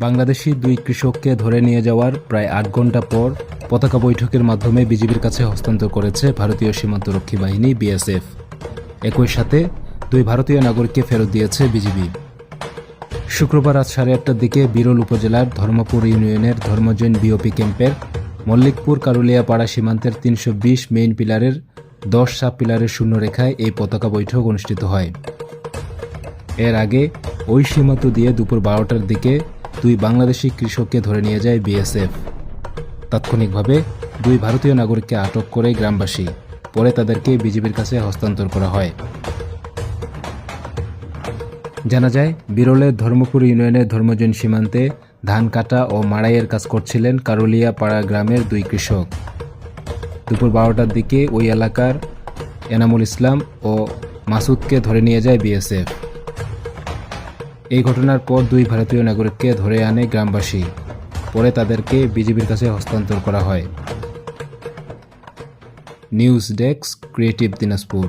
বাংলাদেশি দুই কৃষককে ধরে নিয়ে যাওয়ার প্রায় ৮ ঘণ্টা পর পতাকা বৈঠকের মাধ্যমে বিজিবির কাছে হস্তান্তর করেছে ভারতীয় সীমান্তরক্ষী বাহিনী বিএসএফ। একই সাথে দুই ভারতীয় নাগরিককে ফেরত দিয়েছে বিজিবি। শুক্রবার রাত 8:30টার দিকে বিরল উপজেলার ধর্মপুর ইউনিয়নের ধর্মজৈন বিওপি ক্যাম্পের মল্লিকপুর কারুলিয়াপাড়া সীমান্তের ৩২০ মেইন পিলারের 10 সাব পিলারের শূন্যরেখায় এই পতাকা বৈঠক অনুষ্ঠিত হয়। এর আগে ওই সীমান্ত দিয়ে দুপুর 12টার দিকে দুই বাংলাদেশি কৃষককে ধরে নিয়ে যায় বিএসএফ। তাৎক্ষণিকভাবে দুই ভারতীয় নাগরিককে আটক করে গ্রামবাসী, পরে তাদেরকে বিজিবির কাছে হস্তান্তর করা হয়। জানা যায়, বিরলের ধর্মপুর ইউনিয়নের ধর্মজৈন সীমান্তে ধান কাটা ও মাড়াইয়ের কাজ করছিলেন কারুলিয়াপাড়া গ্রামের দুই কৃষক। দুপুর 12টার দিকে ওই এলাকার এনামুল ইসলাম ও মাসুদকে ধরে নিয়ে যায় বিএসএফ। এই ঘটনার পর দুই ভারতীয় নাগরিককে ধরে আনে গ্রামবাসী, পরে তাদেরকে বিজিবির কাছে হস্তান্তর করা হয়। News desk, creative Dinajpur.